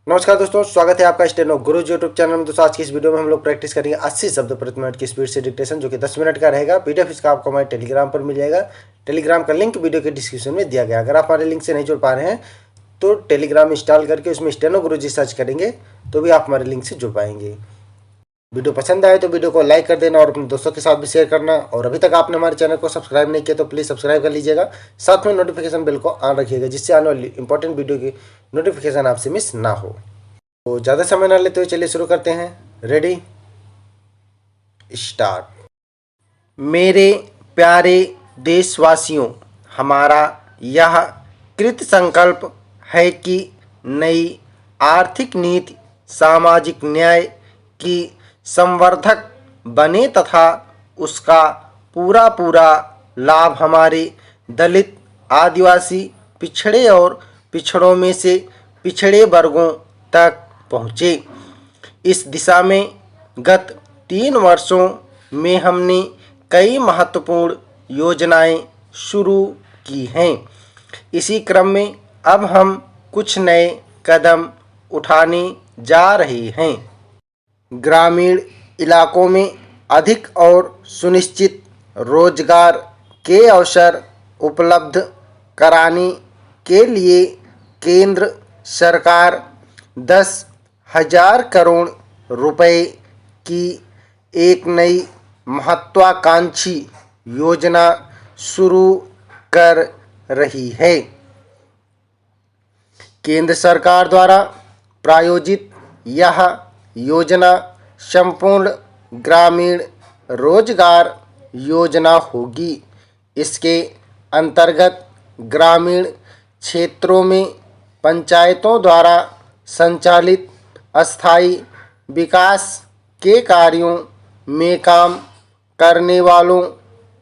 नमस्कार दोस्तों, स्वागत है आपका स्टेनो गुरुजी यूट्यूब चैनल में। दोस्तों आज की इस वीडियो में हम लोग प्रैक्टिस करेंगे 80 शब्द प्रति मिनट की स्पीड से डिक्टेशन, जो कि 10 मिनट का रहेगा। पीडीएफ इसका आपको हमारे टेलीग्राम पर मिल जाएगा। टेलीग्राम का लिंक वीडियो के डिस्क्रिप्शन में दिया गया। अगर आप हमारे लिंक से नहीं जुड़ पा रहे हैं तो टेलीग्राम इंस्टॉल करके उसमें स्टेनो गुरुजी सर्च करेंगे तो भी आप हमारे लिंक से जुड़ पाएंगे। वीडियो पसंद आए तो वीडियो को लाइक कर देना और अपने दोस्तों के साथ भी शेयर करना। और अभी तक आपने हमारे चैनल को सब्सक्राइब नहीं किया तो प्लीज़ सब्सक्राइब कर लीजिएगा। साथ में नोटिफिकेशन बेल को ऑन रखिएगा, जिससे आने वाली इंपॉर्टेंट वीडियो की नोटिफिकेशन आपसे मिस ना हो। तो ज़्यादा समय ना लेते हुए चलिए शुरू करते हैं। Ready, start. मेरे प्यारे देशवासियों, हमारा यह कृत संकल्प है कि नई आर्थिक नीति सामाजिक न्याय की संवर्धक बने तथा उसका पूरा पूरा लाभ हमारे दलित, आदिवासी, पिछड़े और पिछड़ों में से पिछड़े वर्गों तक पहुँचे। इस दिशा में गत 3 वर्षों में हमने कई महत्वपूर्ण योजनाएं शुरू की हैं। इसी क्रम में अब हम कुछ नए कदम उठाने जा रहे हैं। ग्रामीण इलाकों में अधिक और सुनिश्चित रोजगार के अवसर उपलब्ध कराने के लिए केंद्र सरकार 10,000 करोड़ रुपए की एक नई महत्वाकांक्षी योजना शुरू कर रही है। केंद्र सरकार द्वारा प्रायोजित यह योजना संपूर्ण ग्रामीण रोजगार योजना होगी। इसके अंतर्गत ग्रामीण क्षेत्रों में पंचायतों द्वारा संचालित अस्थायी विकास के कार्यों में काम करने वालों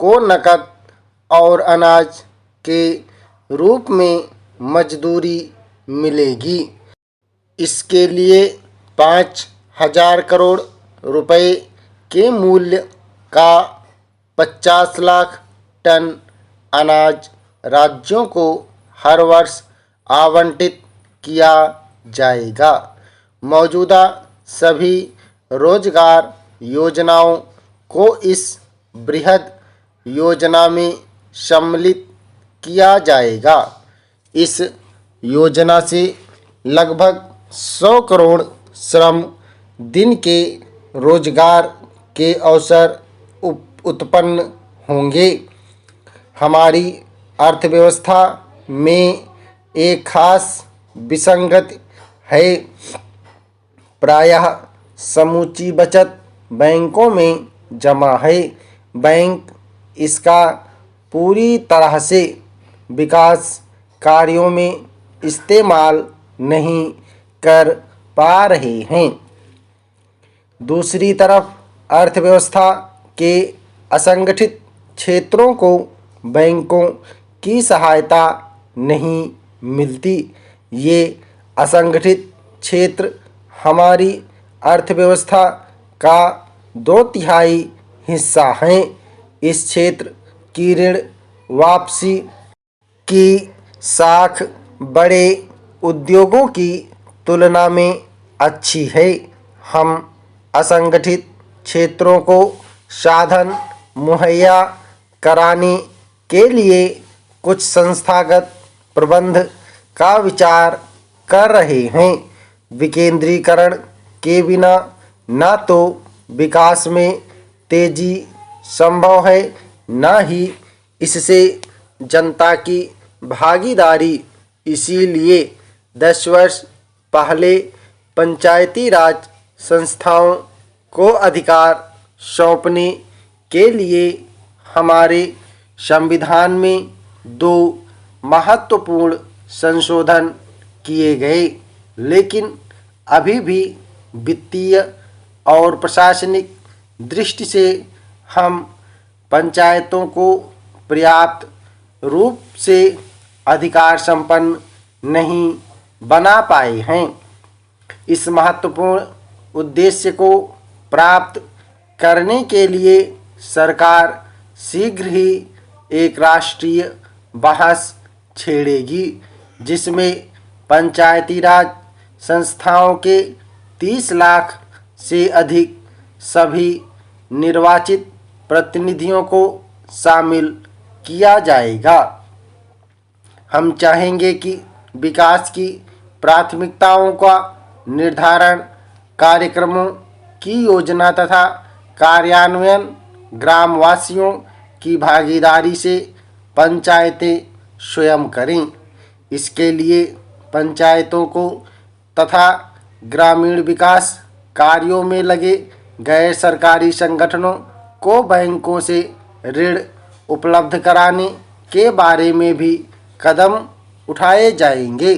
को नकद और अनाज के रूप में मजदूरी मिलेगी। इसके लिए 5,000 करोड़ रुपए के मूल्य का 50 लाख टन अनाज राज्यों को हर वर्ष आवंटित किया जाएगा। मौजूदा सभी रोजगार योजनाओं को इस बृहद योजना में सम्मिलित किया जाएगा। इस योजना से लगभग 100 करोड़ श्रम दिन के रोजगार के अवसर उत्पन्न होंगे। हमारी अर्थव्यवस्था में एक खास विसंगति है। प्रायः समूची बचत बैंकों में जमा है। बैंक इसका पूरी तरह से विकास कार्यों में इस्तेमाल नहीं कर पा रहे हैं। दूसरी तरफ अर्थव्यवस्था के असंगठित क्षेत्रों को बैंकों की सहायता नहीं मिलती। ये असंगठित क्षेत्र हमारी अर्थव्यवस्था का 2/3 हिस्सा हैं। इस क्षेत्र की ऋण वापसी की साख बड़े उद्योगों की तुलना में अच्छी है। हम असंगठित क्षेत्रों को साधन मुहैया कराने के लिए कुछ संस्थागत प्रबंध का विचार कर रहे हैं। विकेंद्रीकरण के बिना न तो विकास में तेजी संभव है, न ही इससे जनता की भागीदारी। इसीलिए 10 वर्ष पहले पंचायती राज संस्थाओं को अधिकार सौंपने के लिए हमारे संविधान में 2 महत्वपूर्ण संशोधन किए गए। लेकिन अभी भी वित्तीय और प्रशासनिक दृष्टि से हम पंचायतों को पर्याप्त रूप से अधिकार संपन्न नहीं बना पाए हैं। इस महत्वपूर्ण उद्देश्य को प्राप्त करने के लिए सरकार शीघ्र ही एक राष्ट्रीय बहस छेड़ेगी, जिसमें पंचायती राज संस्थाओं के 30 लाख से अधिक सभी निर्वाचित प्रतिनिधियों को शामिल किया जाएगा। हम चाहेंगे कि विकास की प्राथमिकताओं का निर्धारण, कार्यक्रमों की योजना तथा कार्यान्वयन ग्रामवासियों की भागीदारी से पंचायतें स्वयं करें। इसके लिए पंचायतों को तथा ग्रामीण विकास कार्यों में लगे गैर सरकारी संगठनों को बैंकों से ऋण उपलब्ध कराने के बारे में भी कदम उठाए जाएंगे।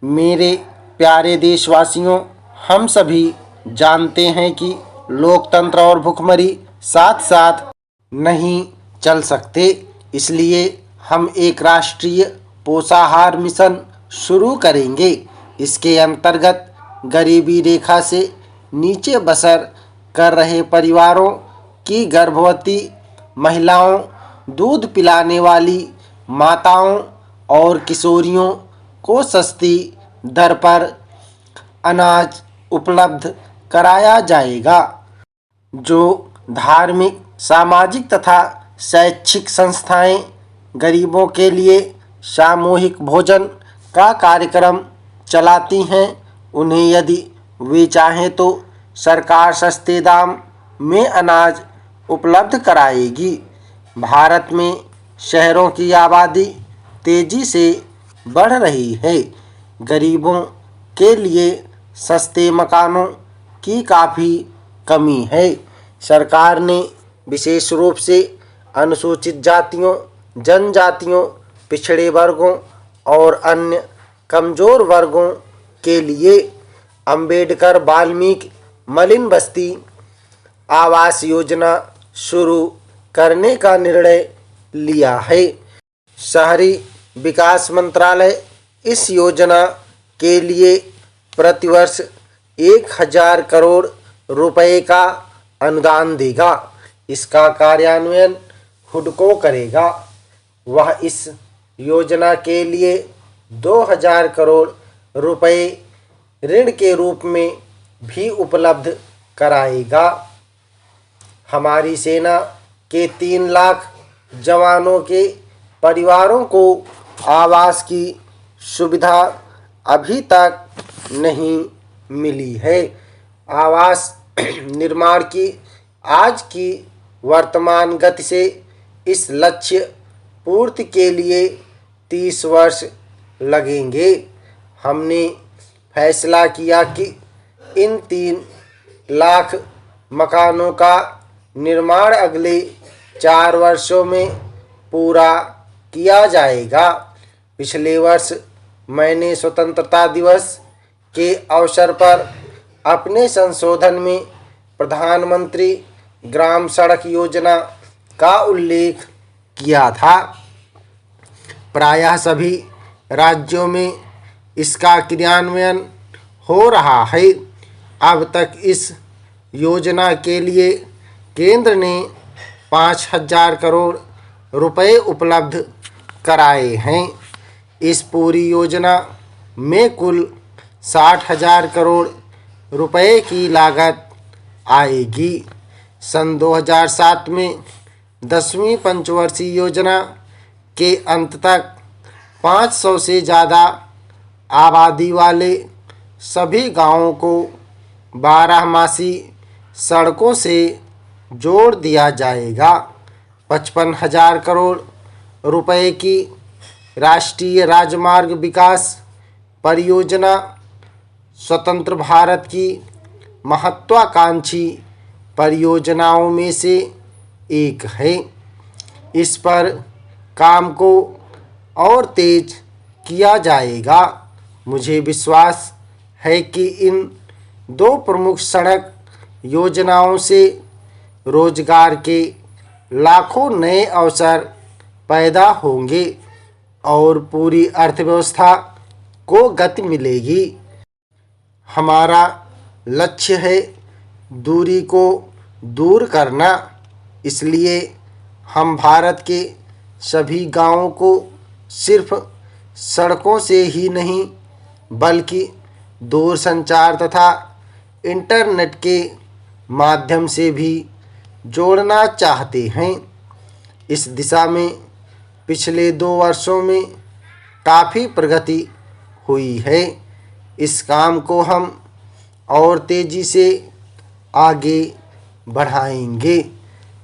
मेरे प्यारे देशवासियों, हम सभी जानते हैं कि लोकतंत्र और भुखमरी साथ साथ नहीं चल सकते। इसलिए हम एक राष्ट्रीय पोषाहार मिशन शुरू करेंगे। इसके अंतर्गत गरीबी रेखा से नीचे बसर कर रहे परिवारों की गर्भवती महिलाओं, दूध पिलाने वाली माताओं और किशोरियों को सस्ती दर पर अनाज उपलब्ध कराया जाएगा। जो धार्मिक, सामाजिक तथा शैक्षिक संस्थाएं गरीबों के लिए सामूहिक भोजन का कार्यक्रम चलाती हैं, उन्हें यदि वे चाहें तो सरकार सस्ते दाम में अनाज उपलब्ध कराएगी। भारत में शहरों की आबादी तेजी से बढ़ रही है। गरीबों के लिए सस्ते मकानों की काफ़ी कमी है। सरकार ने विशेष रूप से अनुसूचित जातियों, जनजातियों, पिछड़े वर्गों और अन्य कमज़ोर वर्गों के लिए अंबेडकर वाल्मीकि मलिन बस्ती आवास योजना शुरू करने का निर्णय लिया है। शहरी विकास मंत्रालय इस योजना के लिए प्रतिवर्ष 1000 करोड़ रुपए का अनुदान देगा। इसका कार्यान्वयन हुडको करेगा। वह इस योजना के लिए 2000 करोड़ रुपए ऋण के रूप में भी उपलब्ध कराएगा। हमारी सेना के 3 लाख जवानों के परिवारों को आवास की सुविधा अभी तक नहीं मिली है। आवास निर्माण की आज की वर्तमान गति से इस लक्ष्य पूर्ति के लिए 30 वर्ष लगेंगे। हमने फैसला किया कि इन 3 लाख मकानों का निर्माण अगले 4 वर्षों में पूरा किया जाएगा। पिछले वर्ष मैंने स्वतंत्रता दिवस के अवसर पर अपने संशोधन में प्रधानमंत्री ग्राम सड़क योजना का उल्लेख किया था। प्रायः सभी राज्यों में इसका क्रियान्वयन हो रहा है। अब तक इस योजना के लिए केंद्र ने 5000 करोड़ रुपए उपलब्ध कराए हैं। इस पूरी योजना में कुल 60,000 करोड़ रुपए की लागत आएगी। सन 2007 में 10वीं पंचवर्षीय योजना के अंत तक 500 से ज़्यादा आबादी वाले सभी गांवों को 12मासी सड़कों से जोड़ दिया जाएगा। 55,000 करोड़ रुपए की राष्ट्रीय राजमार्ग विकास परियोजना स्वतंत्र भारत की महत्वाकांक्षी परियोजनाओं में से एक है। इस पर काम को और तेज किया जाएगा। मुझे विश्वास है कि इन 2 प्रमुख सड़क योजनाओं से रोजगार के लाखों नए अवसर पैदा होंगे और पूरी अर्थव्यवस्था को गति मिलेगी। हमारा लक्ष्य है दूरी को दूर करना। इसलिए हम भारत के सभी गांवों को सिर्फ सड़कों से ही नहीं बल्कि दूरसंचार तथा इंटरनेट के माध्यम से भी जोड़ना चाहते हैं। इस दिशा में पिछले 2 वर्षों में काफ़ी प्रगति हुई है। इस काम को हम और तेज़ी से आगे बढ़ाएंगे।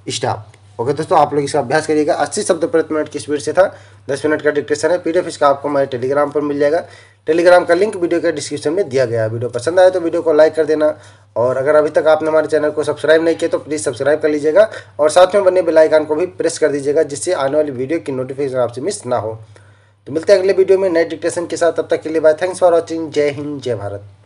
स्टॉप। ओके दोस्तों, आप लोग इसका अभ्यास करिएगा। 80 शब्द प्रति मिनट की स्पीड से था। 10 मिनट का डिक्टेशन है। पीडीएफ इसका आपको हमारे टेलीग्राम पर मिल जाएगा। टेलीग्राम का लिंक वीडियो के डिस्क्रिप्शन में दिया गया है। वीडियो पसंद आए तो वीडियो को लाइक कर देना, और अगर अभी तक आपने हमारे चैनल को सब्सक्राइब नहीं किया तो प्लीज़ सब्सक्राइब कर लीजिएगा, और साथ में बने बेल आइकन को भी प्रेस कर दीजिएगा, जिससे आने वाली वीडियो की नोटिफिकेशन आपसे मिस ना हो। तो मिलते हैं अगले वीडियो में नए डिक्टेशन के साथ। तब तक के लिए बाय। Thanks for watching. जय हिंद, जय भारत।